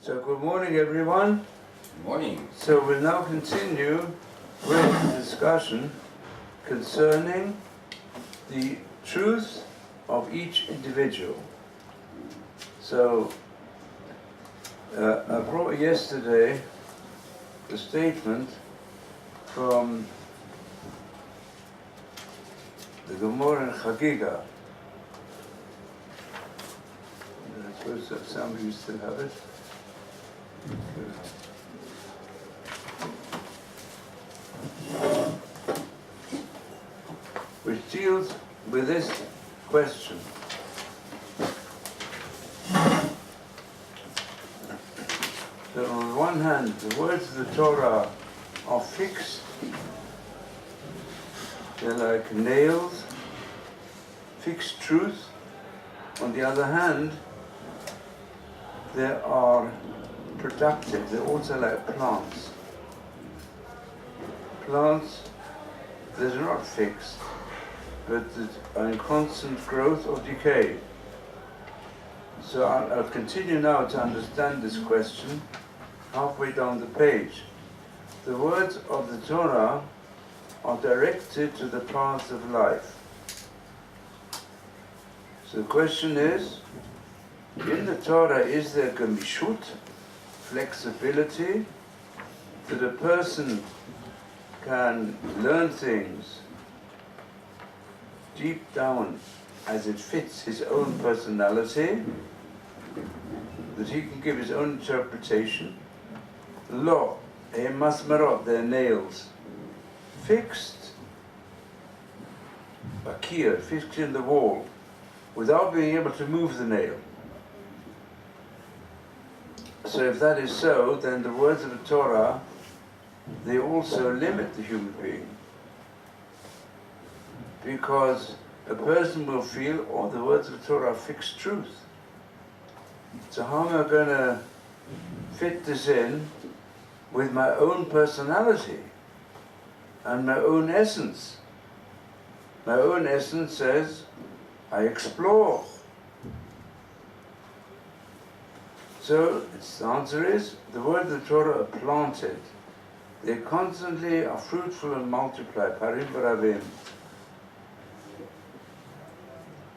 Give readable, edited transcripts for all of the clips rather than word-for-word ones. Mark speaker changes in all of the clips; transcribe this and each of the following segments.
Speaker 1: So good morning, everyone.
Speaker 2: Good morning.
Speaker 1: So we'll now continue with the discussion concerning the truth of each individual. So I brought yesterday the statement from the Gemara in Chagiga. I suppose that some of you still have it. Which deals with this question. So on the one hand, the words of the Torah are fixed. They're like nails, fixed truth. On the other hand, they are productive. They're also like plants. Plants that are not fixed, but that are in constant growth or decay. So I'll continue now to understand this question halfway down the page. The words of the Torah are directed to the path of life. So the question is, in the Torah is there gemishut, flexibility, that a person can learn things deep down as it fits his own personality, that he can give his own interpretation. Lo, masmarot, their nails, fixed, bakir, fixed in the wall, without being able to move the nail. So if that is so, then the words of the Torah, they also limit the human being. Because a person will feel, oh, the words of the Torah are fixed truth. So how am I going to fit this in with my own personality and my own essence? My own essence says, I explore. So the answer is, the words of the Torah are planted. They constantly are fruitful and multiply. Parim v'ravim.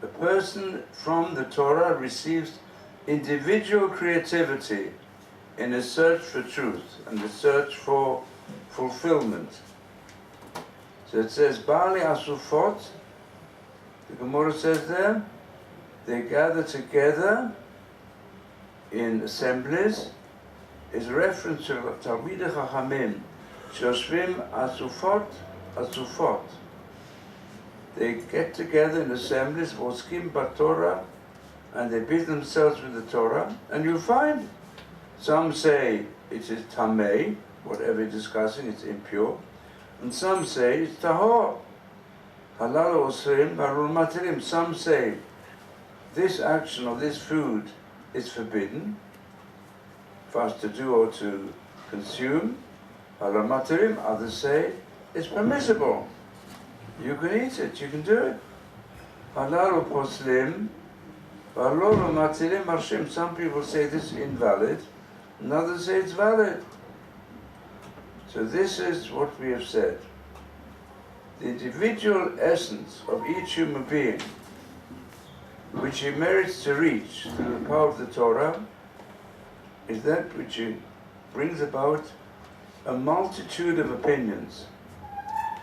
Speaker 1: A person from the Torah receives individual creativity in a search for truth and a search for fulfillment. So it says, Bali Asufot, the Gemara says there, they gather together in assemblies, is a reference to Talmidei Chachamim, Shoshvim Asufot. They get together in assemblies, Voskim Batorah, and they busy themselves with the Torah, and you'll find some say it is Tamei, whatever you're discussing, it's impure, and some say it's Tahor, Halal Osrim, Halal Matirim. Some say this action or this food is forbidden for us to do or to consume. Halal Matirim, others say it's permissible. You can eat it, you can do it. Halal Poslim, Halal Matirim Marshim. Some people say this is invalid, and others say it's valid. So this is what we have said. The individual essence of each human being, which he merits to reach through the power of the Torah, is that which he brings about a multitude of opinions.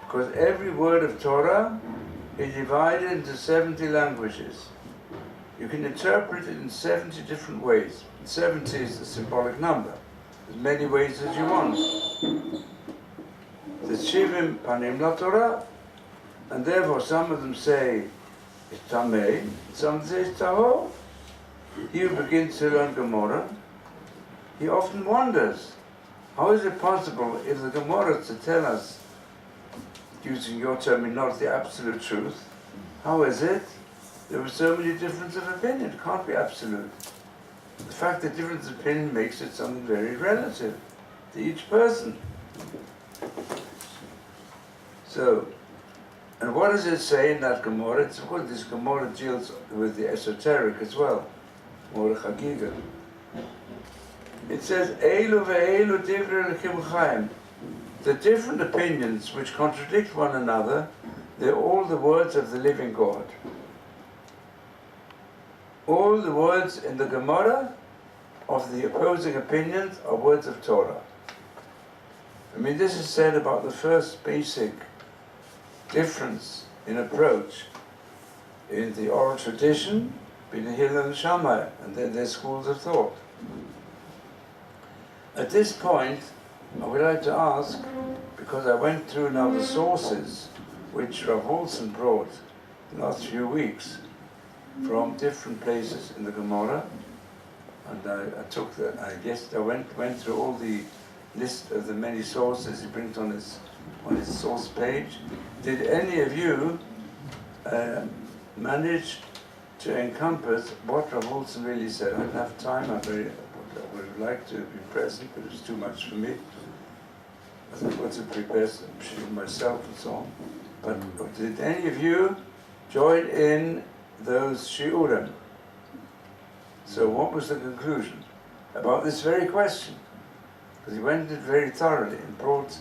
Speaker 1: Because every word of Torah is divided into 70 languages. You can interpret it in 70 different ways. 70 is a symbolic number. As many ways as you want. The Shivim Panim La Torah, and therefore some of them say it's Tamei, some say it's Tahor. He who begins to learn Gemara, he often wonders, how is it possible if the Gemara is to tell us, using your terminology, the absolute truth, how is it there were so many differences of opinion? It can't be absolute. The fact that difference of opinion makes it something very relative to each person. So, and what does it say in that Gemara? It's, of course, this Gemara deals with the esoteric as well, Gemara Chagiga. It says, Eilu ve'eilu divrei Elokim chaim. The different opinions which contradict one another, they're all the words of the living God. All the words in the Gemara of the opposing opinions are words of Torah. I mean, this is said about the first basic difference in approach in the oral tradition between Hillel and Shammai, and then their schools of thought. At this point, I would like to ask, because I went through now the sources which Rav Wolbe brought the last few weeks from different places in the Gemara, and I went through all the list of the many sources he brings on his source page. Did any of you manage to encompass what Rav Wolbe really said? I don't have time. I would have liked to be present, but it was too much for me. I thought to prepare myself and so on. But did any of you join in those shiurim? So what was the conclusion about this very question? Because he went into it very thoroughly and brought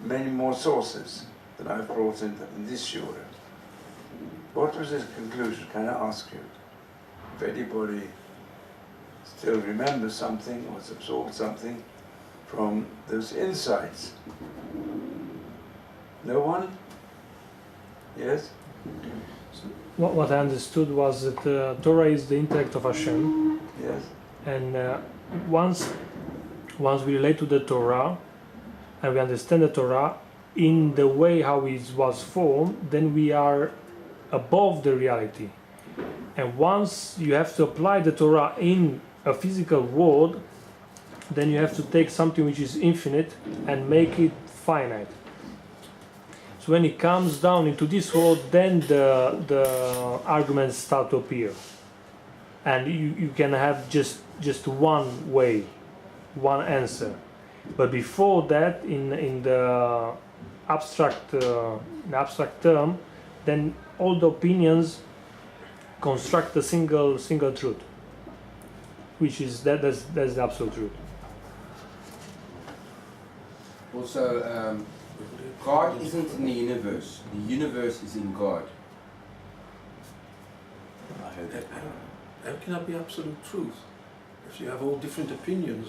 Speaker 1: many more sources than I've brought in this shiurim. What was his conclusion? Can I ask you? If anybody still remembers something or has absorbed something from those insights? No one? Yes?
Speaker 2: What I understood was that Torah is the intellect of Hashem.
Speaker 1: Yes.
Speaker 2: And once we relate to the Torah and we understand the Torah in the way how it was formed, then we are above the reality. And once you have to apply the Torah in a physical world, then you have to take something which is infinite and make it finite. So when it comes down into this world, then the arguments start to appear, and you can have just one way, one answer. But before that, in the abstract term, then all the opinions construct a single truth, which is that's the absolute truth.
Speaker 3: Also, God isn't in the universe. The universe is in God.
Speaker 4: How can that be absolute truth? If you have all different opinions,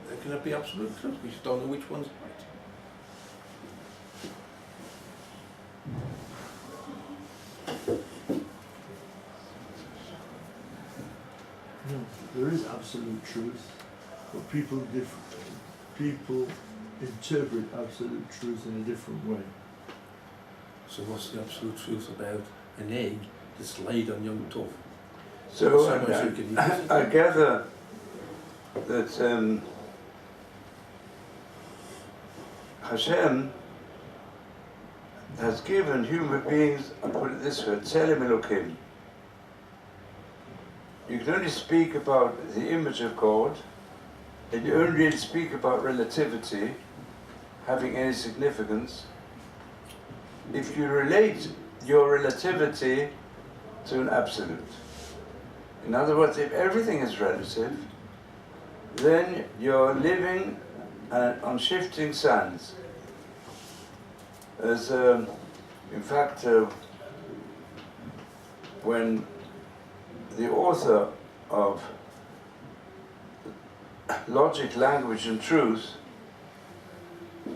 Speaker 4: how can that be absolute truth? We just don't know which one's right.
Speaker 5: No, there is absolute truth, but people interpret absolute truth in a different way.
Speaker 4: So what's the absolute truth about an egg that's laid on Yom Tov?
Speaker 1: So I gather that Hashem has given human beings, I put it this way, Tzelem Elokim. You can only speak about the image of God, and you only really speak about relativity having any significance if you relate your relativity to an absolute. In other words, if everything is relative, then you're living on shifting sands. As in fact, when the author of Logic, Language and Truth,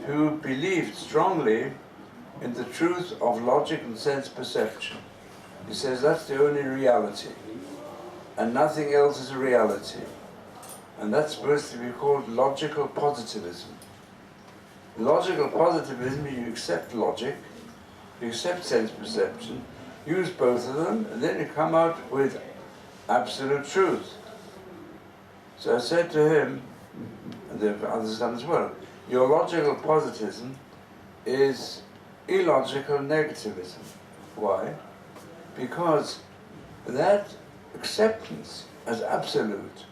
Speaker 1: who believed strongly in the truth of logic and sense perception, he says that's the only reality, and nothing else is a reality. And that's supposed to be called logical positivism. Logical positivism, you accept logic, you accept sense perception, use both of them, and then you come out with absolute truth. So I said to him, and there are others done as well, your logical positivism is illogical negativism. Why? Because that acceptance as absolute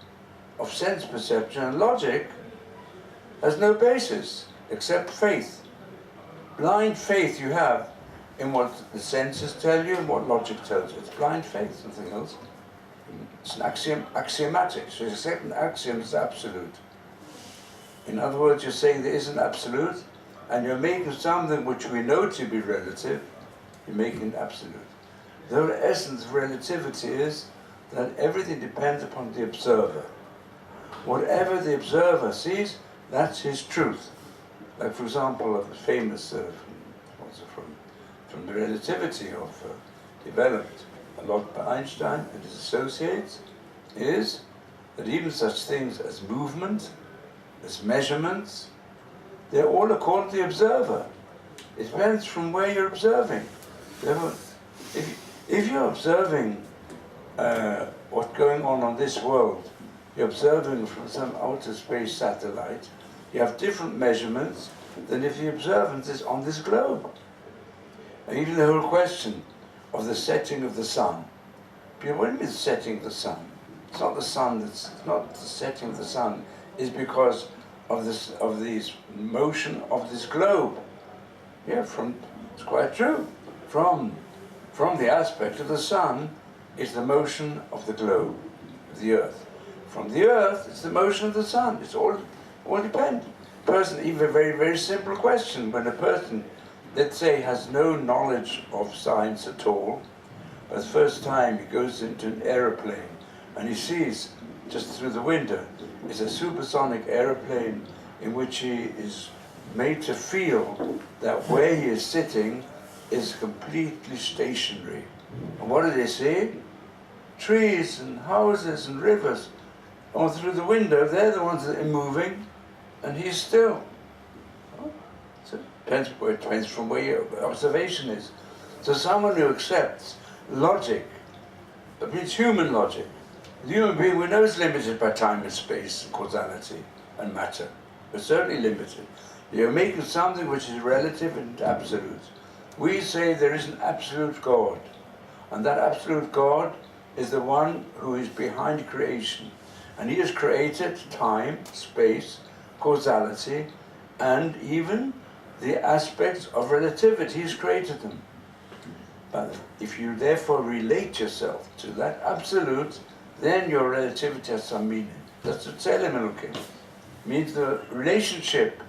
Speaker 1: of sense perception and logic has no basis except faith. Blind faith you have in what the senses tell you and what logic tells you. It's blind faith, nothing else. It's an axiomatic. So you accept an axiom as absolute. In other words, you're saying there is an absolute, and you're making something which we know to be relative, you're making it absolute. The essence of relativity is that everything depends upon the observer. Whatever the observer sees, that's his truth. Like, for example, a famous, from the relativity of developed a lot by Einstein and his associates, is that even such things as movement, as measurements, they're all according to the observer. It depends from where you're observing. Therefore, if you're observing what's going on this world, you're observing from some outer space satellite, you have different measurements than if the observance is on this globe. And even the whole question of the setting of the sun. People, what do you mean setting of the sun? It's not the sun, it's not the setting of the sun, is because of this, of the motion of this globe. Yeah, it's quite true. From the aspect of the sun is the motion of the globe, of the earth. From the earth, it's the motion of the sun. It's all depends. Person, even a very, very simple question, when a person, let's say, has no knowledge of science at all, for the first time he goes into an aeroplane and he sees just through the window is a supersonic aeroplane in which he is made to feel that where he is sitting is completely stationary. And what do they see? Trees and houses and rivers. All through the window, they're the ones that are moving, and he's still. So it depends from where your observation is. So someone who accepts logic, that means human logic. The human being, we know, is limited by time and space, causality and matter. We're certainly limited. You're making something which is relative and absolute. We say there is an absolute God, and that absolute God is the one who is behind creation. And he has created time, space, causality, and even the aspects of relativity. He's created them. But if you therefore relate yourself to that absolute, then your relativity has some meaning. That's what Tselem looking. Means the relationship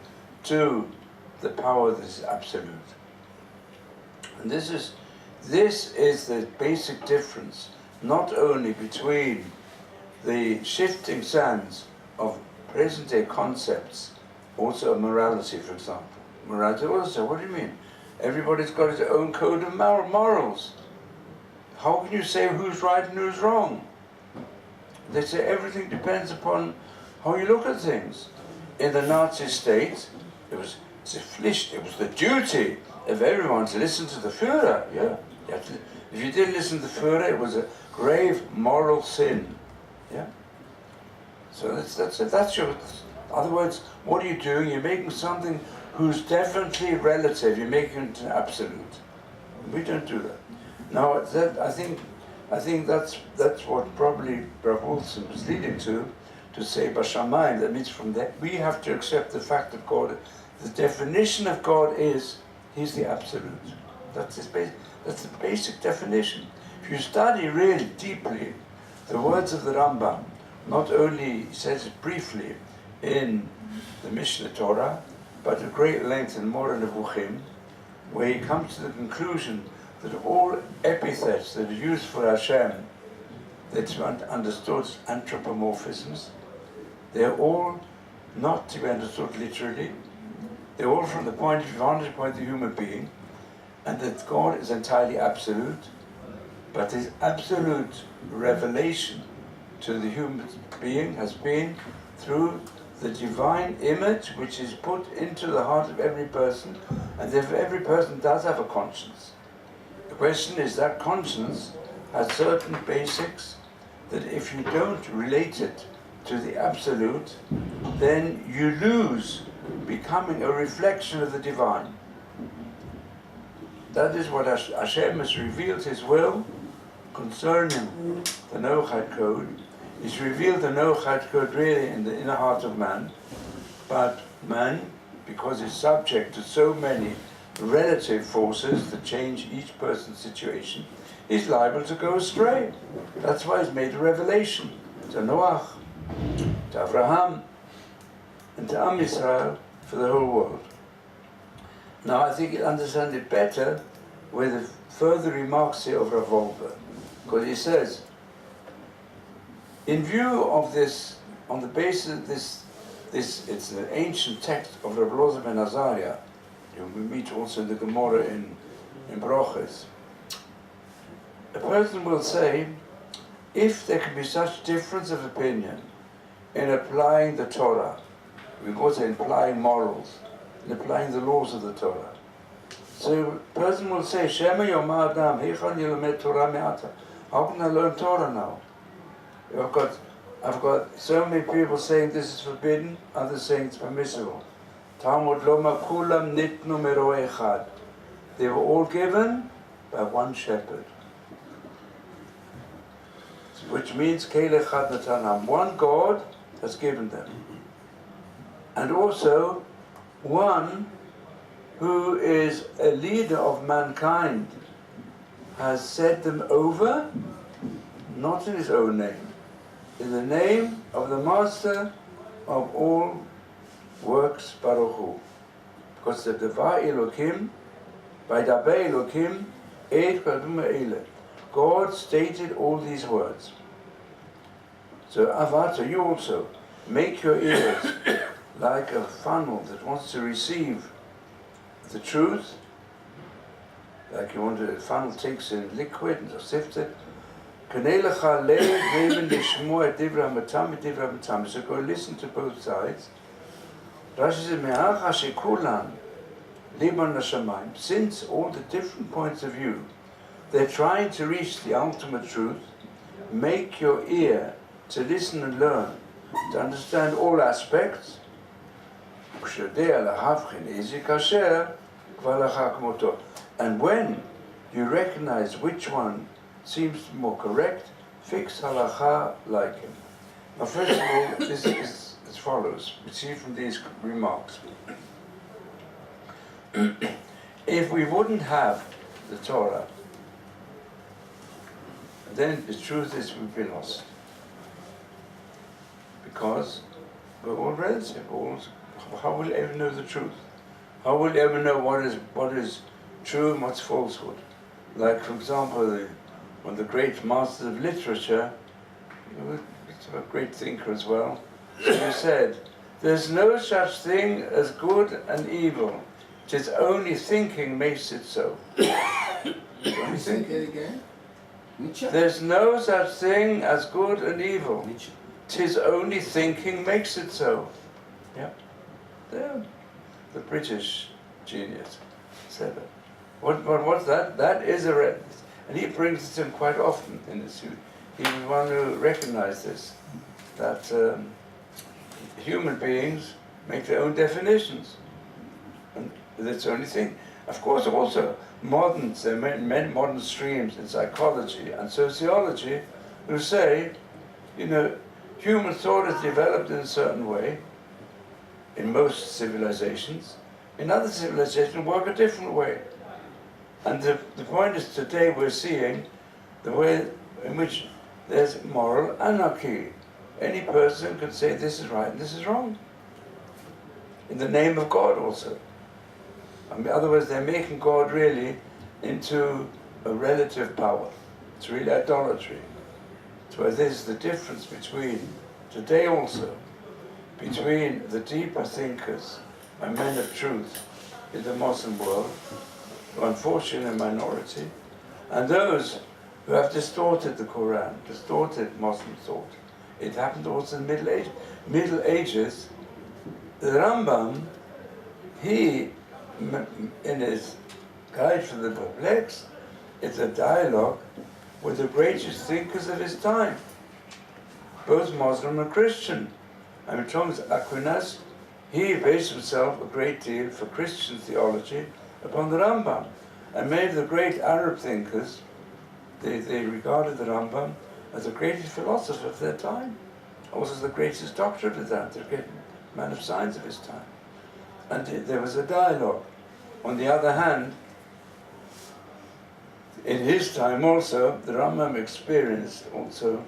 Speaker 1: to the power that is absolute. And this is the basic difference, not only between the shifting sands of present-day concepts, also of morality, for example. Morality also, what do you mean? Everybody's got his own code of morals. How can you say who's right and who's wrong? They say everything depends upon how you look at things. In the Nazi state, it was the duty of everyone to listen to the Führer. Yeah, if you didn't listen to the Führer, it was a grave moral sin. Yeah. So that's your. In other words, what are you doing? You're making something who's definitely relative. You're making it an absolute. We don't do that. Now, I think that's what probably Rav Wilson was leading to say Bashamayim. That means from that we have to accept the fact of God. The definition of God is He's the absolute. That's the basic definition. If you study really deeply the words of the Rambam, not only he says it briefly in the Mishnah Torah, but at great length in Moreh Nevuchim, where he comes to the conclusion that all epithets that are used for Hashem, that's understood as anthropomorphisms, they're all not to be understood literally. They're all from the vantage point of the human being, and that God is entirely absolute, but his absolute revelation to the human being has been through the divine image which is put into the heart of every person, and therefore every person does have a conscience. The question is that conscience has certain basics that if you don't relate it to the absolute, then you lose becoming a reflection of the divine. That is what Hashem has revealed his will concerning the Noachide Code. He's revealed the Noachide Code really in the inner heart of man, but man, because he's subject to so many relative forces that change each person's situation, he's liable to go astray. That's why he's made a revelation to Noach, to Abraham, and to Am Yisrael, for the whole world. Now I think you'll understand it better with the further remarks here of Rav Wolbe, because he says, in view of this, on the basis of this, it's an ancient text of Rav Loza ben Azariah, we meet also in the Gemara in Broches. A person will say, if there can be such difference of opinion in applying the Torah, we go to applying morals, in applying the laws of the Torah. So a person will say, Shema Yomar Adam, Heichon Yelamed Torah Me'ata. How can I learn Torah now? I've got so many people saying this is forbidden, others saying it's permissible. Talmud Loma Kulam Nitnu Mero Echad. They were all given by one shepherd. Which means Kele Chad Natanam. One God has given them. And also one who is a leader of mankind has set them over, not in his own name, in the name of the Master of all works, Baruch Hu. Because the Devar Elokim, by Daber Elokim, Eid Kadum Eile. God stated all these words. So Avata, you also make your ears like a funnel that wants to receive the truth, like you want a funnel takes in liquid and sift it. So go listen to both sides. Since all the different points of view, they're trying to reach the ultimate truth, make your ear to listen and learn, to understand all aspects. And when you recognize which one seems more correct, fix halacha like him. Now first of all, this is as follows. We see from these remarks. If we wouldn't have the Torah, then the truth is we'd be lost. Because we're all relative. How will you ever know the truth? How will you ever know what is true and what's falsehood? Like, for example, one of the great masters of literature, he's a great thinker as well, he said, there's no such thing as good and evil. Tis only thinking makes it so.
Speaker 3: Only thinking again? Nietzsche?
Speaker 1: There's no such thing as good and evil.
Speaker 3: Nietzsche.
Speaker 1: Tis only thinking makes it so. Yeah. The British genius said that. What's that? That is a red. And he brings it in quite often in his suit. He was one who recognized this, that human beings make their own definitions. And that's the only thing. Of course, also, there are many modern streams in psychology and sociology who say, human thought is developed in a certain way in most civilizations. In other civilizations, work a different way. And the point is, today we're seeing the way in which there's moral anarchy. Any person can say this is right and this is wrong. In the name of God also. Otherwise they're making God really into a relative power. It's really idolatry. So this is the difference between, today also, between the deeper thinkers and men of truth in the Muslim world, who are unfortunately a minority, and those who have distorted the Quran, distorted Muslim thought. It happened also in the Middle Ages. The Rambam, he, in his Guide for the Perplexed, it's a dialogue with the greatest thinkers of his time, both Muslim and Christian. Thomas Aquinas, he based himself a great deal for Christian theology upon the Rambam. And many of the great Arab thinkers, they regarded the Rambam as the greatest philosopher of their time, also the greatest doctor of the time, the great man of science of his time. And there was a dialogue. On the other hand, in his time also, the Rambam experienced also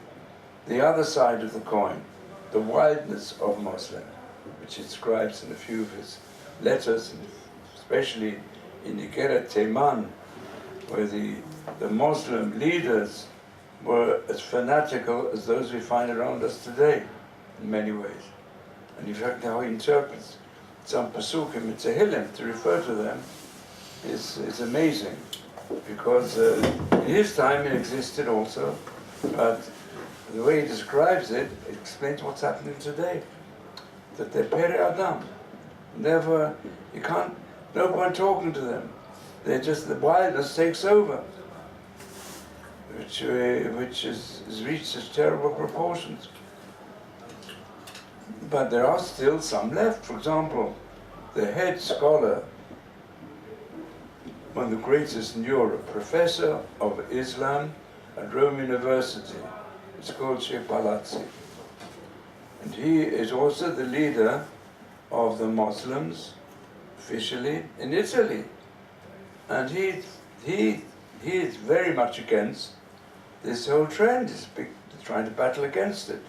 Speaker 1: the other side of the coin, the wildness of Muslim, which he describes in a few of his letters, especially in Igeret Teiman, where the Muslim leaders were as fanatical as those we find around us today, in many ways. And in fact, how he interprets some Pasukim in Tehillim to refer to them is amazing, because in his time it existed also, but the way he describes it, it explains what's happening today. That they're Peri Adam. Never, you can't, no point talking to them. They're just, the wildness takes over, which has reached such terrible proportions. But there are still some left. For example, the head scholar, one of the greatest in Europe, professor of Islam at Rome University, it's called Sheikh Palazzi. And he is also the leader of the Muslims, officially, in Italy. And he is very much against this whole trend. He's trying to battle against it.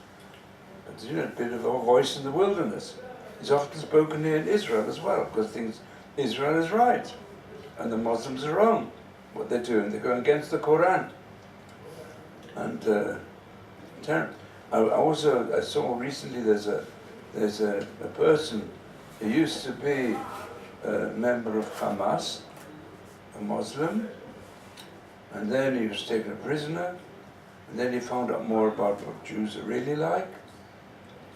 Speaker 1: But, you know, a bit of a voice in the wilderness. He's often spoken here in Israel as well, because thinks Israel is right and the Muslims are wrong. What they're doing, they're going against the Quran. And I saw recently there's a person who used to be a member of Hamas, a Muslim, and then he was taken a prisoner, and then he found out more about what Jews are really like,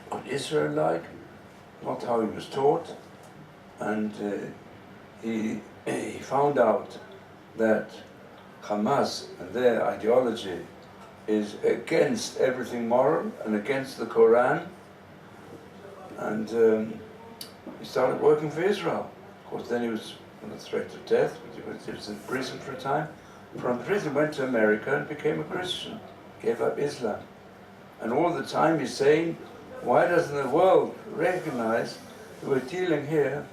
Speaker 1: what Israel like, not how he was taught, and he found out that Hamas and their ideology is against everything moral and against the Quran, and he started working for Israel. Of course, then he was under threat of death, but he was in prison for a time. From prison, went to America and became a Christian, gave up Islam. And all the time he's saying, why doesn't the world recognize that we're dealing here?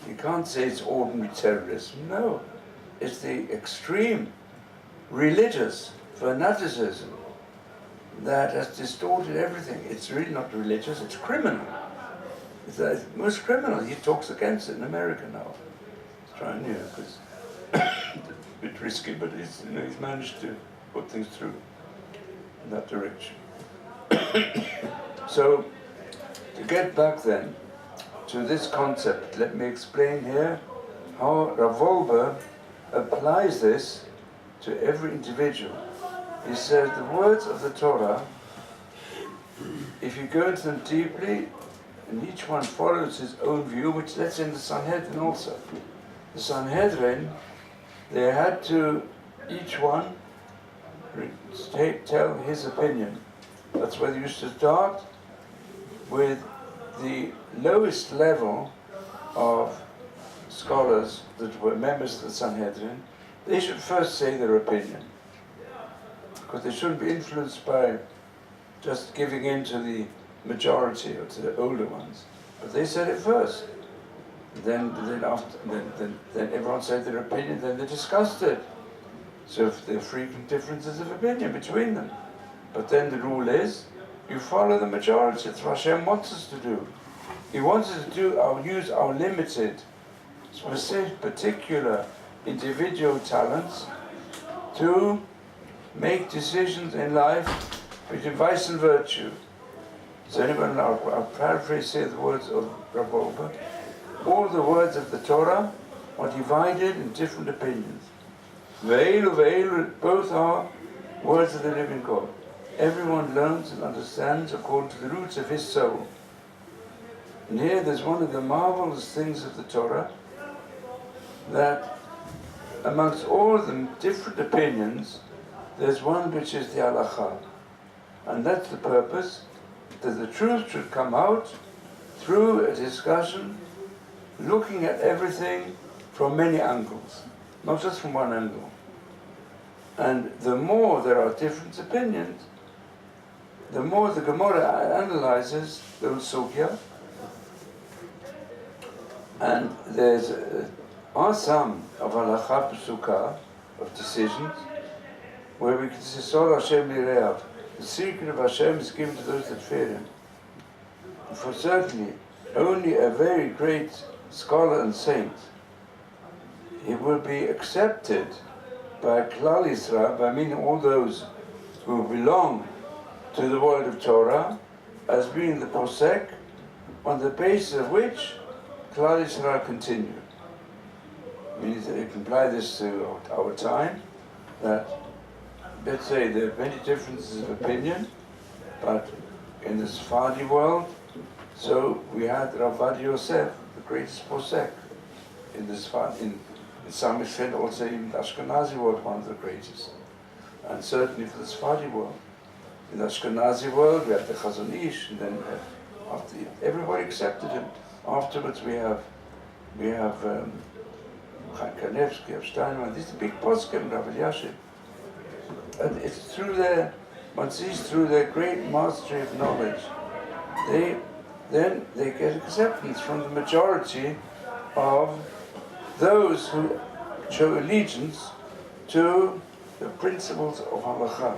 Speaker 1: You can't say it's ordinary terrorism. No, it's the extreme religious fanaticism that has distorted everything. It's really not religious, it's criminal. It's the most criminal. He talks against it in America now. He's trying, because it's a bit risky, but he's managed to put things through in that direction. So, to get back then to this concept, let me explain here how Rav Wolbe applies this to every individual. He says the words of the Torah, if you go into them deeply, and each one follows his own view, which that's in the Sanhedrin also. The Sanhedrin, they had to, each one, tell his opinion. That's why they used to start with the lowest level of scholars that were members of the Sanhedrin. They should first say their opinion, because they shouldn't be influenced by just giving in to the majority or to the older ones. But they said it first. Then everyone said their opinion, then they discussed it. So if there are frequent differences of opinion between them. But then the rule is, you follow the majority. That's what Hashem wants us to do. He wants us to use our limited, specific, particular, individual talents to make decisions in life between vice and virtue. So anyone, I'll paraphrase here the words of Rav Wolbe. All the words of the Torah are divided in different opinions. Ve'elu, both are words of the living God. Everyone learns and understands according to the roots of his soul. And here there's one of the marvelous things of the Torah, that amongst all the different opinions, there's one which is the halacha. And that's the purpose, that the truth should come out through a discussion, looking at everything from many angles, not just from one angle. And the more there are different opinions, the more the Gemara analyzes those sugya. And are some of halacha psuka, of decisions, where we can say, Sol Hashem Lireav. The secret of Hashem is given to those that fear Him. For certainly, only a very great scholar and saint, he will be accepted by Klal Yisrael, by meaning all those who belong to the world of Torah, as being the posek, on the basis of which Klal Yisrael continue. You can apply this to our time, that, let's say, there are many differences of opinion, but in the Sephardi world, so we had Rav Ovadia Yosef, the greatest posek, in the Sephardi, in some extent also in the Ashkenazi world, one of the greatest, and certainly for the Sephardi world. In the Ashkenazi world, we had the Chazon Ish, and then after everybody accepted him. Afterwards, we have Chaim Kanevsky, Rav Steinman. These are big poskim, Rav Elyashiv. And it's through their, one sees through their great mastery of knowledge, they get acceptance from the majority of those who show allegiance to the principles of halacha.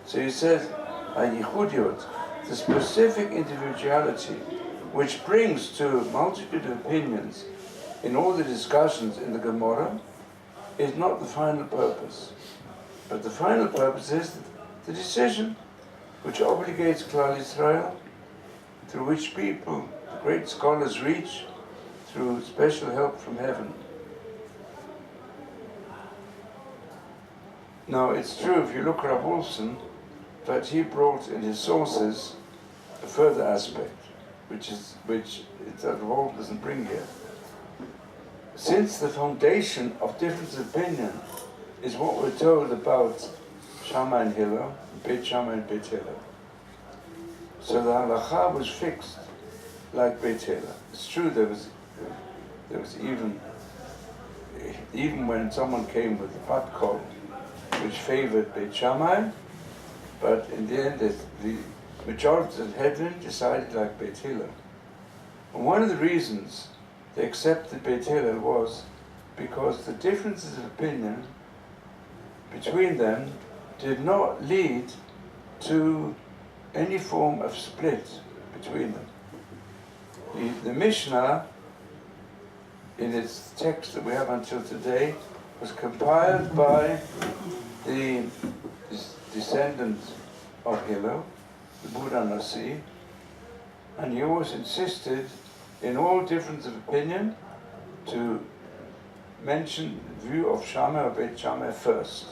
Speaker 1: So he says, "Hayichudiyot," the specific individuality which brings to multitude of opinions in all the discussions in the Gemara, is not the final purpose. But the final purpose is the decision which obligates Klal Yisrael, through which people, the great scholars, reach through special help from heaven. Now it's true, if you look at Rav Wolfson, that he brought in his sources a further aspect, which Rav Wolbe doesn't bring here. Since the foundation of difference of opinion is what we're told about Shammai and Hillel, Beit Shammai and Beit Hillel, so the halacha was fixed like Beit Hillel. It's true there was even when someone came with a hot call which favored Beit Shammai, but in the end the majority of the Sanhedrin decided like Beit Hillel. And one of the reasons they accepted Beit Hillel was because the differences of opinion between them did not lead to any form of split between them. The Mishnah, in its text that we have until today, was compiled by the descendant of Hillel, the Buddha Nasi, and he always insisted in all differences of opinion to mention the view of Shammai or Beit Shammai first.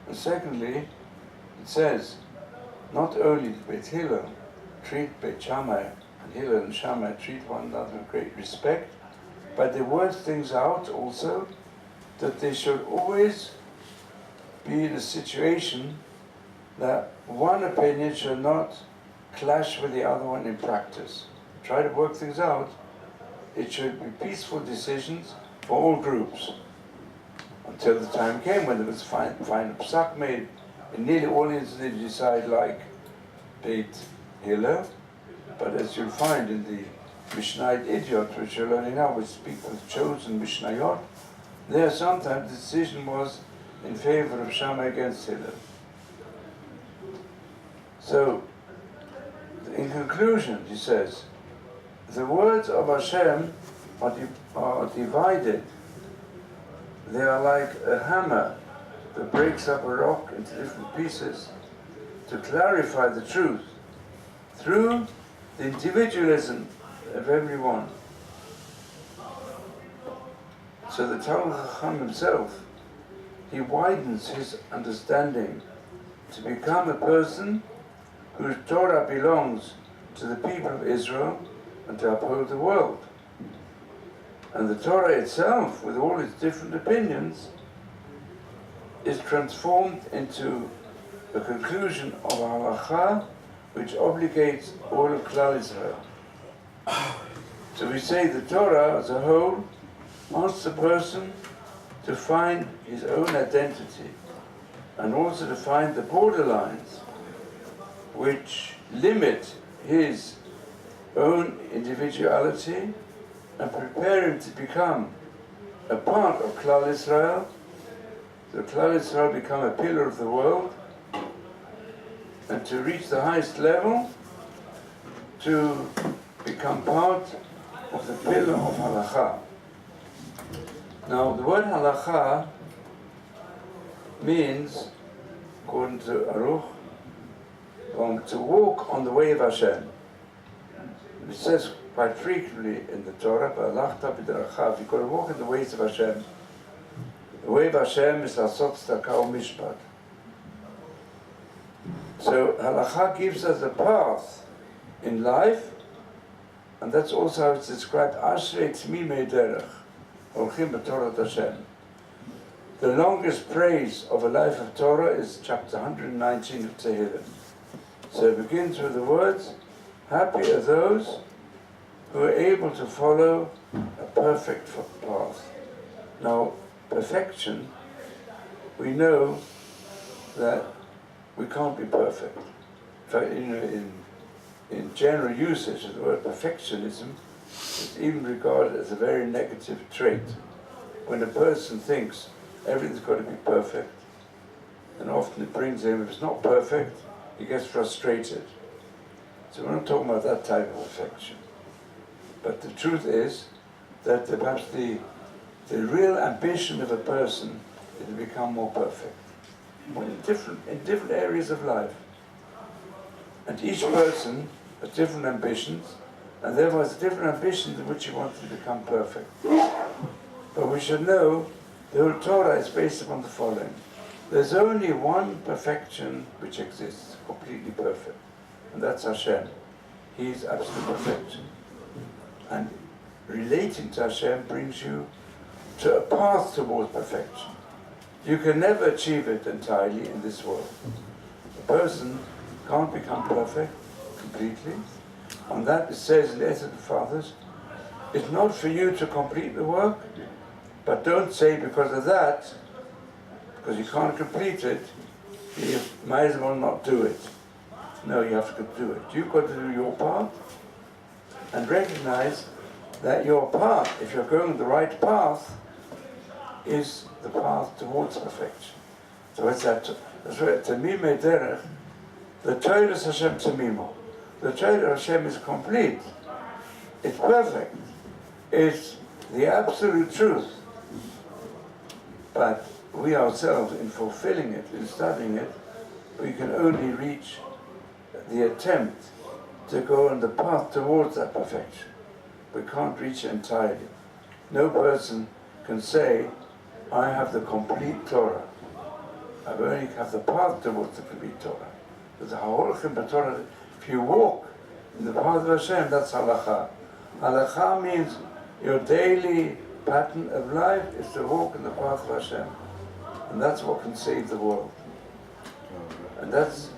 Speaker 1: And secondly, it says, not only did Beit Hillel treat Beit Shammai, and Hillel and Shammai treat one another with great respect, but they worked things out also that they should always be in a situation that one opinion should not clash with the other one in practice. Try to work things out. It should be peaceful decisions for all groups. Until the time came when there was fine psak made, in nearly all instances they decide like Beit Hillel, but as you'll find in the Mishnayot Idiot, which you're learning now, which speak of chosen Mishnayot, there sometimes the decision was in favor of Shammai against Hillel. So, in conclusion, he says, the words of Hashem are divided. They are like a hammer that breaks up a rock into different pieces to clarify the truth through the individualism of everyone. So the Talmud Chacham himself, he widens his understanding to become a person whose Torah belongs to the people of Israel and to uphold the world. And the Torah itself, with all its different opinions, is transformed into a conclusion of a halacha which obligates all of Klal Yisrael. So we say the Torah as a whole asks the person to find his own identity and also to find the borderlines which limit his own individuality and prepare him to become a part of Klal Yisrael the Klal Yisrael become a pillar of the world, and to reach the highest level, to become part of the pillar of halacha. Now, the word halacha means, according to Aruch, to walk on the way of Hashem. It says quite frequently in the Torah, you've got to walk in the ways of Hashem. The way of Hashem is Lasot Tzedakah Mishpat. So halacha gives us a path in life, and that's also how it's described. Ashrei Tmimei Derech, Holchim B'Torah Hashem. The longest praise of a life of Torah is chapter 119 of Tehillim. So it begins with the words, happy are those who are able to follow a perfect path. Now, perfection, we know that we can't be perfect. In fact, in general usage of the word perfectionism, it's even regarded as a very negative trait. When a person thinks everything's got to be perfect, and often it brings him, if it's not perfect, he gets frustrated. So we're not talking about that type of perfection. But the truth is that perhaps the real ambition of a person is to become more perfect. In different areas of life. And each person has different ambitions, and therefore has different ambitions in which he wants to become perfect. But we should know the whole Torah is based upon the following. There's only one perfection which exists, completely perfect, and that's Hashem. He is absolute perfection. And relating to Hashem brings you to a path towards perfection. You can never achieve it entirely in this world. A person can't become perfect completely. On that it says in the Essence of the Fathers, it's not for you to complete the work, but don't say because of that, because you can't complete it, you might as well not do it. No, you have to do it. You've got to do your part and recognize that your path, if you're going the right path, is the path towards perfection. So it's that, that's right, Tamimei Derech, the Torah is Hashem Tamimo. The Torah of Hashem is complete. It's perfect. It's the absolute truth. But we ourselves, in fulfilling it, in studying it, we can only reach the attempt to go on the path towards that perfection. We can't reach it entirely. No person can say, I have the complete Torah. I only have the path towards the complete Torah. There's a Ha'olchim B'Torah. If you walk in the path of Hashem, that's halacha. Halacha means your daily pattern of life is to walk in the path of Hashem. And that's what can save the world. And that's,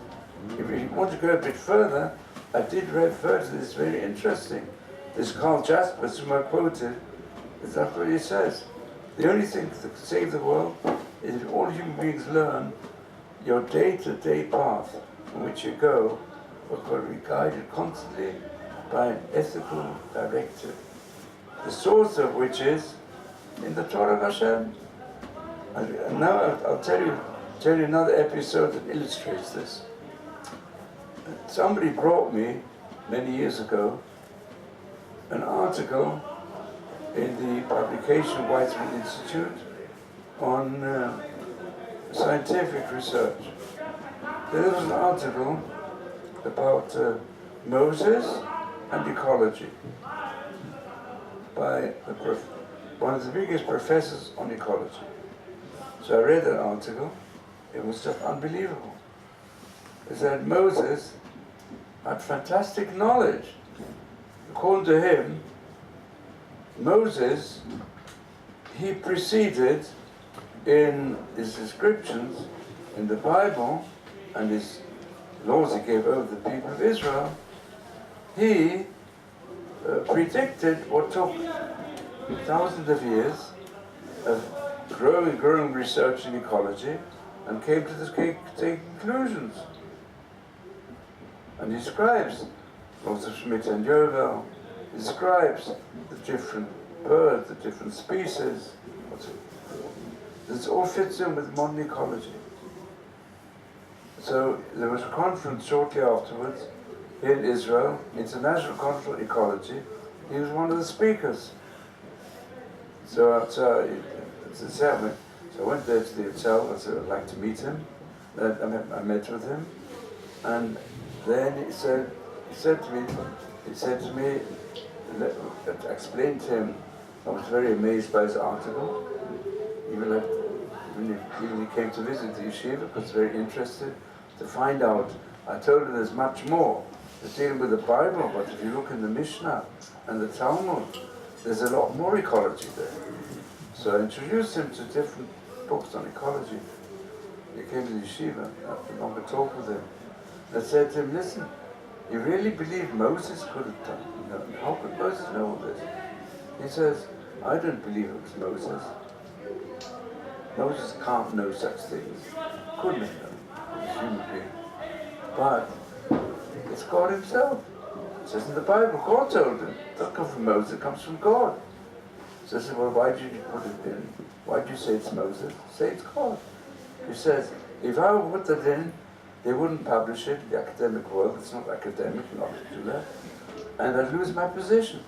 Speaker 1: if you want to go a bit further, I did refer to this very interesting. This Carl Jaspers, whom I quoted, is that's what he says. The only thing that can save the world is if all human beings learn your day-to-day path in which you go will be guided constantly by an ethical directive, the source of which is in the Torah of Hashem. And now I'll tell you another episode that illustrates this. Somebody brought me, many years ago, an article in the publication Weizmann Institute on scientific research. There was an article about Moses and ecology by one of the biggest professors on ecology. So I read that article. It was just unbelievable. It said Moses had fantastic knowledge. According to him, Moses, he preceded in his descriptions in the Bible and his laws he gave over the people of Israel, he predicted what took thousands of years of growing research in ecology and came to the same conclusions. And he describes laws of Schmidt and Yovel, describes the different birds, the different species, This all fits in with modern ecology. So there was a conference shortly afterwards here in Israel, International Conference on Ecology. He was one of the speakers. So I went there to the hotel. I said I'd like to meet him. I met with him, and then he said to me, I explained to him. I was very amazed by his article. Even he came to visit the yeshiva, because very interested to find out. I told him there's much more. They're dealing with the Bible, but if you look in the Mishnah and the Talmud, there's a lot more ecology there. So I introduced him to different books on ecology. He came to the yeshiva, I had a longer talk with him. I said to him, listen, you really believe Moses could have done? How could Moses know all this? He says, I don't believe it was Moses. Moses can't know such things. Couldn't have known. He's a human being. But it's God himself. It says in the Bible, God told him. It doesn't come from Moses, it comes from God. So I said, well, why did you put it in? Why did you say it's Moses? Say it's God. He says, if I put that in, they wouldn't publish it in the academic world. It's not academic, not to do that. And I'd lose my position.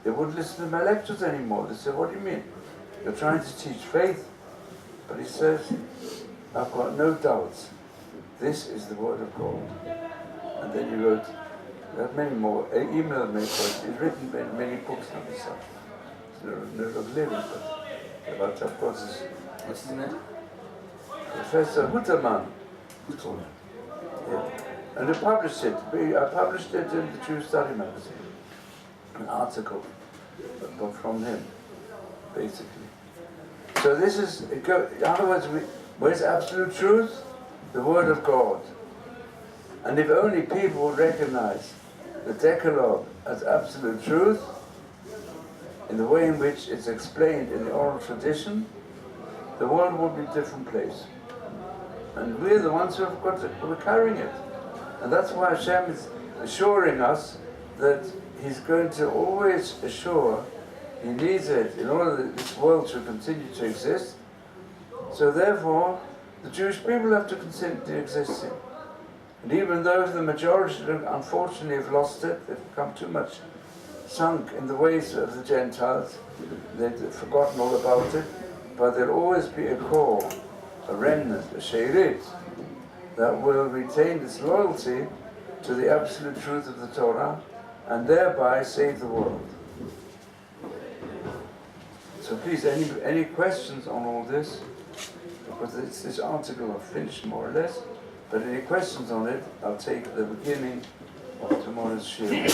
Speaker 1: They wouldn't listen to my lectures anymore. They said, what do you mean? You're trying to teach faith. But he says, I've got no doubts. This is the word of God. And then he wrote, there are many more, emailed me, he's written many books on this subject. No living, but of course is
Speaker 3: What's the name?
Speaker 1: Professor Hutterman. Yeah. And I published it. I published it in the Jewish Study magazine. An article from him, basically. So this is, in other words, where's absolute truth? The Word of God. And if only people would recognize the Decalogue as absolute truth, in the way in which it's explained in the oral tradition, the world would be a different place. And we're the ones we're carrying it. And that's why Hashem is assuring us that He's going to always assure He needs it in order that this world should continue to exist. So therefore, the Jewish people have to continue existing. And even though the majority, unfortunately, have lost it, they've become too much sunk in the ways of the Gentiles, they've forgotten all about it, but there'll always be a core, a remnant, a sheirit, that will retain its loyalty to the absolute truth of the Torah, and thereby save the world. So please, any questions on all this? Because this article I've finished more or less, but any questions on it, I'll take at the beginning of tomorrow's shiur.